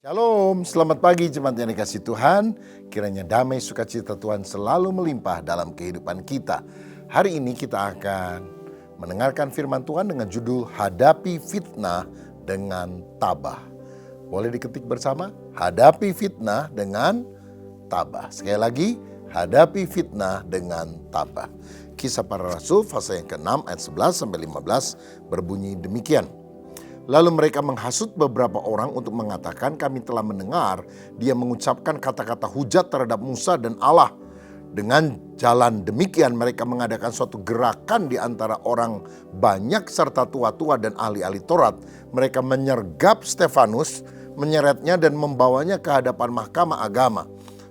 Shalom, selamat pagi jemaat yang dikasihi Tuhan. Kiranya damai sukacita Tuhan selalu melimpah dalam kehidupan kita. Hari ini kita akan mendengarkan firman Tuhan dengan judul Hadapi Fitnah dengan Tabah. Boleh diketik bersama? Hadapi fitnah dengan tabah. Sekali lagi, hadapi fitnah dengan tabah. Kisah Para Rasul pasal yang ke-6 ayat 11-15 berbunyi demikian. Lalu mereka menghasut beberapa orang untuk mengatakan, kami telah mendengar dia mengucapkan kata-kata hujat terhadap Musa dan Allah. Dengan jalan demikian mereka mengadakan suatu gerakan di antara orang banyak serta tua-tua dan ahli-ahli Taurat. Mereka menyergap Stefanus, menyeretnya dan membawanya ke hadapan mahkamah agama.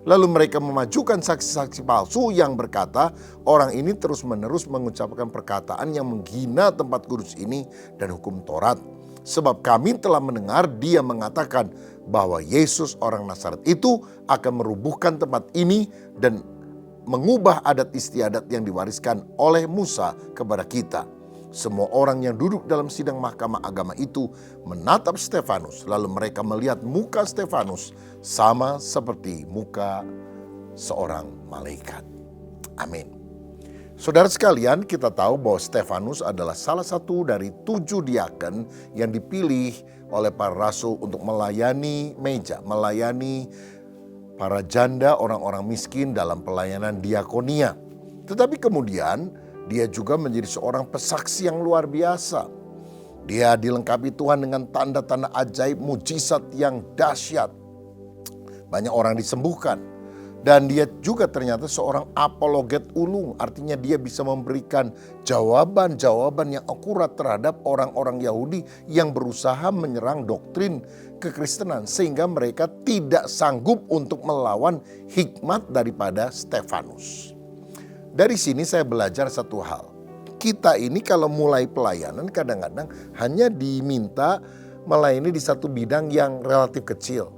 Lalu mereka memajukan saksi-saksi palsu yang berkata, orang ini terus-menerus mengucapkan perkataan yang menghina tempat kudus ini dan hukum Taurat. Sebab kami telah mendengar dia mengatakan bahwa Yesus orang Nazaret itu akan merubuhkan tempat ini dan mengubah adat istiadat yang diwariskan oleh Musa kepada kita. Semua orang yang duduk dalam sidang mahkamah agama itu menatap Stefanus. Lalu mereka melihat muka Stefanus sama seperti muka seorang malaikat. Amin. Saudara sekalian, kita tahu bahwa Stefanus adalah salah satu dari 7 diaken yang dipilih oleh para rasul untuk melayani meja, melayani para janda, orang-orang miskin dalam pelayanan diakonia. Tetapi kemudian dia juga menjadi seorang pesaksi yang luar biasa. Dia dilengkapi Tuhan dengan tanda-tanda ajaib, mujizat yang dahsyat. Banyak orang disembuhkan. Dan dia juga ternyata seorang apologet ulung. Artinya dia bisa memberikan jawaban-jawaban yang akurat terhadap orang-orang Yahudi yang berusaha menyerang doktrin kekristenan. Sehingga mereka tidak sanggup untuk melawan hikmat daripada Stefanus. Dari sini saya belajar satu hal. Kita ini kalau mulai pelayanan kadang-kadang hanya diminta melayani di satu bidang yang relatif kecil.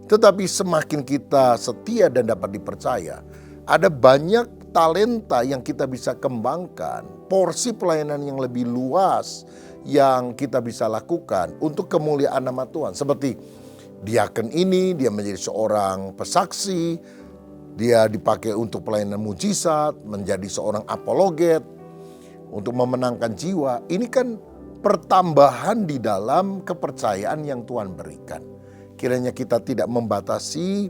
Tetapi semakin kita setia dan dapat dipercaya, ada banyak talenta yang kita bisa kembangkan, porsi pelayanan yang lebih luas yang kita bisa lakukan untuk kemuliaan nama Tuhan. Seperti diaken ini, dia menjadi seorang pesaksi, dia dipakai untuk pelayanan mujizat, menjadi seorang apologet, untuk memenangkan jiwa. Ini kan pertambahan di dalam kepercayaan yang Tuhan berikan. Kiranya kita tidak membatasi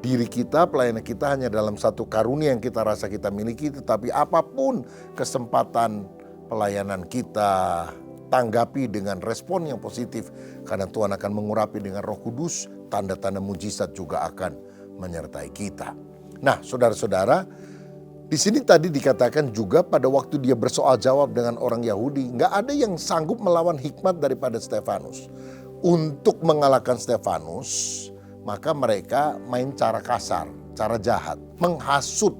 diri kita, pelayanan kita hanya dalam satu karunia yang kita rasa kita miliki. Tetapi apapun kesempatan pelayanan kita, tanggapi dengan respon yang positif. Karena Tuhan akan mengurapi dengan Roh Kudus, tanda-tanda mujizat juga akan menyertai kita. Nah, saudara-saudara, di sini tadi dikatakan juga pada waktu dia bersoal jawab dengan orang Yahudi, nggak ada yang sanggup melawan hikmat daripada Stefanus. Untuk mengalahkan Stefanus, maka mereka main cara kasar, cara jahat, menghasut.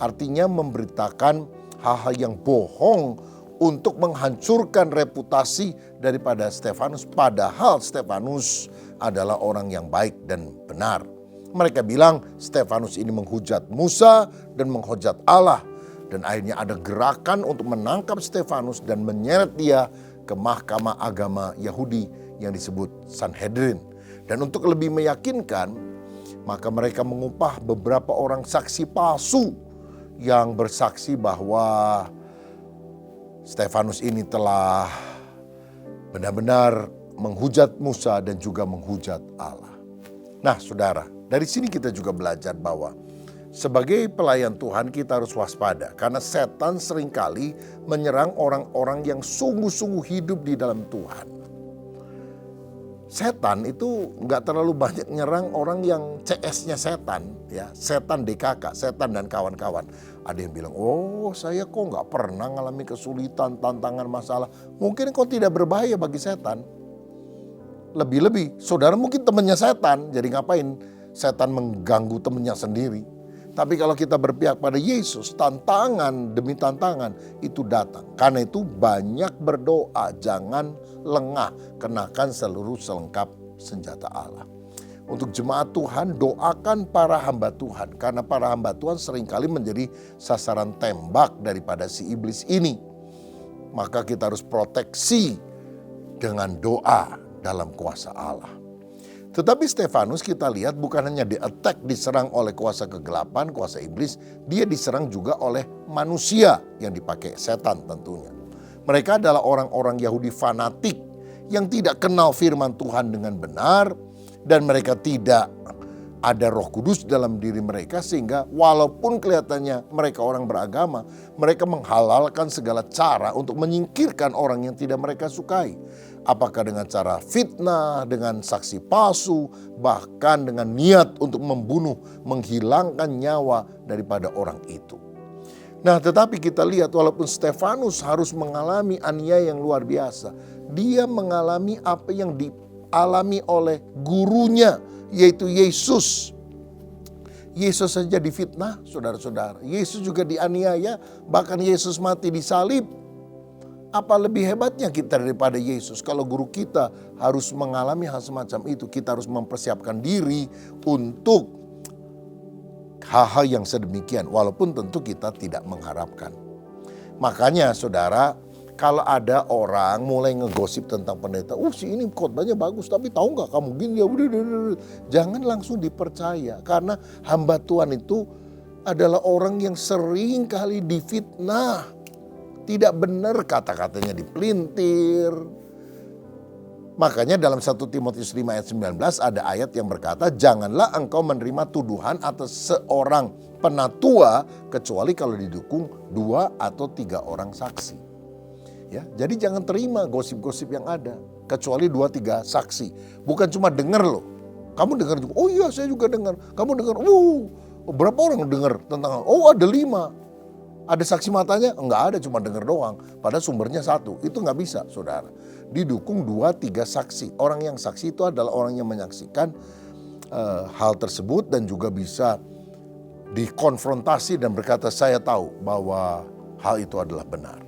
Artinya memberitakan hal-hal yang bohong untuk menghancurkan reputasi daripada Stefanus. Padahal Stefanus adalah orang yang baik dan benar. Mereka bilang Stefanus ini menghujat Musa dan menghujat Allah. Dan akhirnya ada gerakan untuk menangkap Stefanus dan menyeret dia ke mahkamah agama Yahudi yang disebut Sanhedrin. Dan untuk lebih meyakinkan, maka mereka mengupah beberapa orang saksi palsu yang bersaksi bahwa Stefanus ini telah benar-benar menghujat Musa dan juga menghujat Allah. Nah, saudara, dari sini kita juga belajar bahwa sebagai pelayan Tuhan kita harus waspada. Karena setan seringkali menyerang orang-orang yang sungguh-sungguh hidup di dalam Tuhan. Setan itu nggak terlalu banyak nyerang orang yang CS-nya setan, ya, setan DKK, setan dan kawan-kawan. Ada yang bilang, oh saya kok nggak pernah ngalami kesulitan, tantangan, masalah. Mungkin kok tidak berbahaya bagi setan. Lebih-lebih, saudara mungkin temannya setan, jadi ngapain setan mengganggu temannya sendiri. Tapi kalau kita berpihak pada Yesus, tantangan demi tantangan itu datang. Karena itu banyak berdoa, jangan lengah, kenakan seluruh selengkap senjata Allah. Untuk jemaat Tuhan, doakan para hamba Tuhan. Karena para hamba Tuhan seringkali menjadi sasaran tembak daripada si iblis ini. Maka kita harus proteksi dengan doa dalam kuasa Allah. Tetapi Stefanus kita lihat bukan hanya di-attack, diserang oleh kuasa kegelapan, kuasa iblis. Dia diserang juga oleh manusia yang dipakai setan tentunya. Mereka adalah orang-orang Yahudi fanatik yang tidak kenal firman Tuhan dengan benar. Dan mereka tidak ada Roh Kudus dalam diri mereka, sehingga walaupun kelihatannya mereka orang beragama, mereka menghalalkan segala cara untuk menyingkirkan orang yang tidak mereka sukai. Apakah dengan cara fitnah, dengan saksi palsu, bahkan dengan niat untuk membunuh, menghilangkan nyawa daripada orang itu. Nah, tetapi kita lihat walaupun Stefanus harus mengalami aniaya yang luar biasa, dia mengalami apa yang dialami oleh gurunya, yaitu Yesus. Yesus saja difitnah, saudara-saudara. Yesus juga dianiaya, bahkan Yesus mati disalib. Apa lebih hebatnya kita daripada Yesus? Kalau guru kita harus mengalami hal semacam itu, kita harus mempersiapkan diri untuk hal-hal yang sedemikian, walaupun tentu kita tidak mengharapkan. Makanya saudara, kalau ada orang mulai ngegosip tentang pendeta, si ini khotbahnya bagus, tapi tahu nggak kamu gini ya, jangan langsung dipercaya, karena hamba Tuhan itu adalah orang yang sering kali difitnah. Tidak benar, kata-katanya dipelintir. Makanya dalam 1 Timotius 5 ayat 19 ada ayat yang berkata, janganlah engkau menerima tuduhan atas seorang penatua kecuali kalau didukung 2 atau 3 orang saksi. Ya, jadi jangan terima gosip-gosip yang ada kecuali 2-3 saksi. Bukan cuma dengar loh. Kamu dengar juga, oh iya saya juga dengar. Kamu dengar, berapa orang dengar tentang, ada 5. Ada saksi matanya? Enggak ada, cuma dengar doang. Padahal sumbernya 1. Itu enggak bisa, saudara. Didukung 2-3 saksi. Orang yang saksi itu adalah orang yang menyaksikan hal tersebut dan juga bisa dikonfrontasi dan berkata, saya tahu bahwa hal itu adalah benar.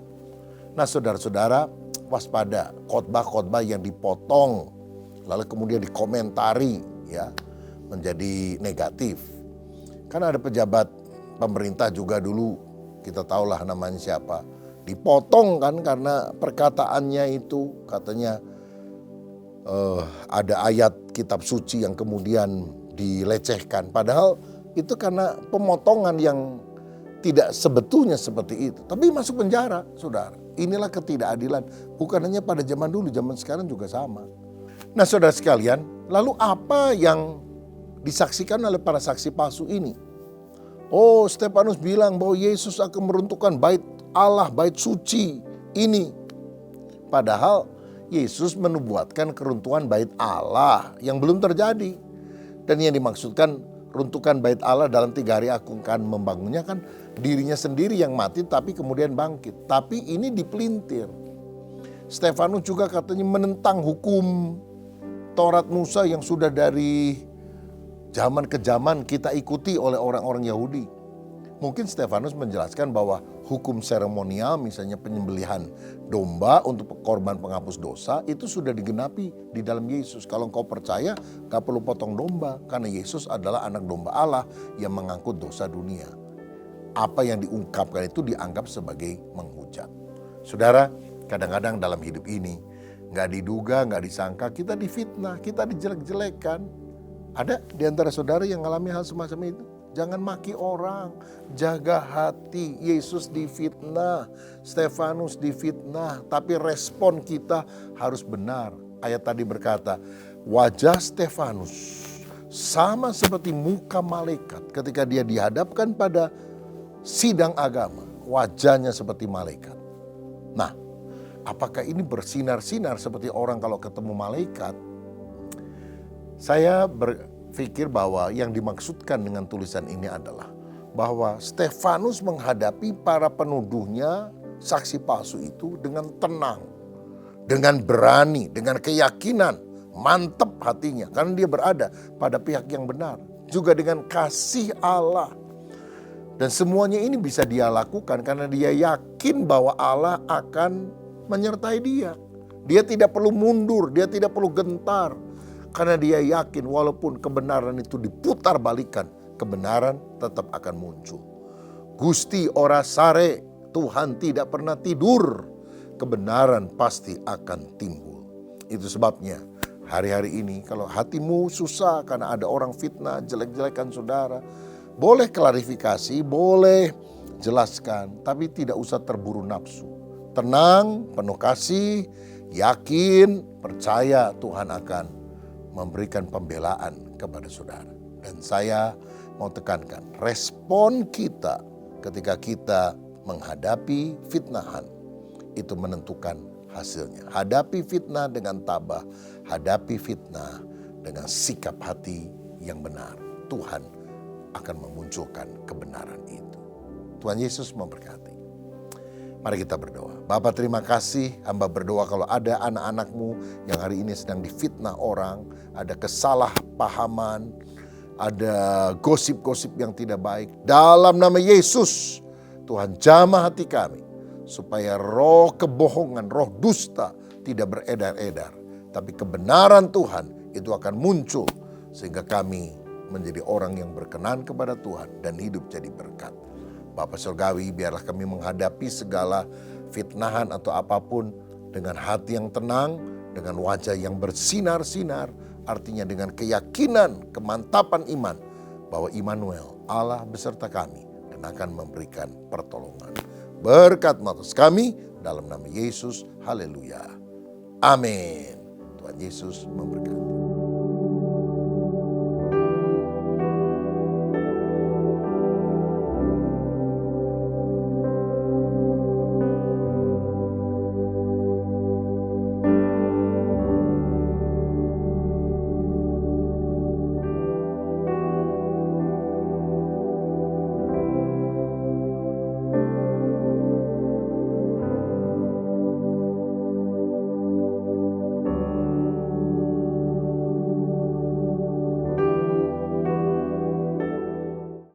Nah, saudara-saudara, waspada khotbah-khotbah yang dipotong lalu kemudian dikomentari ya menjadi negatif. Karena ada pejabat pemerintah juga dulu, kita tahulah namanya siapa, dipotong kan karena perkataannya itu katanya ada ayat kitab suci yang kemudian dilecehkan. Padahal itu karena pemotongan yang tidak sebetulnya seperti itu. Tapi masuk penjara, saudara. Inilah ketidakadilan. Bukan hanya pada zaman dulu, zaman sekarang juga sama. Nah, saudara sekalian, lalu apa yang disaksikan oleh para saksi palsu ini? Stefanus bilang bahwa Yesus akan meruntuhkan bait Allah, bait suci ini. Padahal Yesus menubuatkan keruntuhan bait Allah yang belum terjadi. Dan yang dimaksudkan runtuhkan bait Allah dalam 3 hari aku akan membangunnya, kan dirinya sendiri yang mati tapi kemudian bangkit. Tapi ini dipelintir. Stefanus juga katanya menentang hukum Taurat Musa yang sudah dari zaman ke zaman kita ikuti oleh orang-orang Yahudi. Mungkin Stefanus menjelaskan bahwa hukum seremonial, misalnya penyembelihan domba untuk korban penghapus dosa, itu sudah digenapi di dalam Yesus. Kalau engkau percaya, gak perlu potong domba, karena Yesus adalah anak domba Allah yang mengangkut dosa dunia. Apa yang diungkapkan itu dianggap sebagai menghujat. Saudara, kadang-kadang dalam hidup ini, gak diduga, gak disangka, kita difitnah, kita dijelek-jelekan. Ada di antara saudara yang mengalami hal semacam itu? Jangan maki orang, jaga hati. Yesus difitnah, Stefanus difitnah, tapi respon kita harus benar. Ayat tadi berkata, wajah Stefanus sama seperti muka malaikat ketika dia dihadapkan pada sidang agama. Wajahnya seperti malaikat. Nah, apakah ini bersinar-sinar seperti orang kalau ketemu malaikat? Saya berpikir bahwa yang dimaksudkan dengan tulisan ini adalah bahwa Stefanus menghadapi para penuduhnya, saksi palsu itu dengan tenang, dengan berani, dengan keyakinan, mantap hatinya karena dia berada pada pihak yang benar, juga dengan kasih Allah. Dan semuanya ini bisa dia lakukan karena dia yakin bahwa Allah akan menyertai dia. Dia tidak perlu mundur, dia tidak perlu gentar. Karena dia yakin walaupun kebenaran itu diputar balikan, kebenaran tetap akan muncul. Gusti ora sare, Tuhan tidak pernah tidur. Kebenaran pasti akan timbul. Itu sebabnya Hari-hari ini kalau hatimu susah karena ada orang fitnah, jelek-jelekan saudara, boleh klarifikasi, boleh jelaskan, tapi tidak usah terburu nafsu. Tenang, penuh kasih, yakin, percaya Tuhan akan memberikan pembelaan kepada saudara. Dan saya mau tekankan, respon kita ketika kita menghadapi fitnahan, itu menentukan hasilnya. Hadapi fitnah dengan tabah, hadapi fitnah dengan sikap hati yang benar. Tuhan akan memunculkan kebenaran itu. Tuhan Yesus memberkati. Mari kita berdoa. Bapa, terima kasih, hamba berdoa kalau ada anak-anakmu yang hari ini sedang difitnah orang, ada kesalahpahaman, ada gosip-gosip yang tidak baik. Dalam nama Yesus, Tuhan jamah hati kami, supaya roh kebohongan, roh dusta tidak beredar-edar. Tapi kebenaran Tuhan itu akan muncul, sehingga kami menjadi orang yang berkenan kepada Tuhan dan hidup jadi berkat. Bapa Surgawi, biarlah kami menghadapi segala fitnahan atau apapun dengan hati yang tenang, dengan wajah yang bersinar-sinar, artinya dengan keyakinan, kemantapan iman, bahwa Immanuel, Allah beserta kami, dan akan memberikan pertolongan. Berkat atas kami, dalam nama Yesus, haleluya. Amin. Tuhan Yesus memberkati.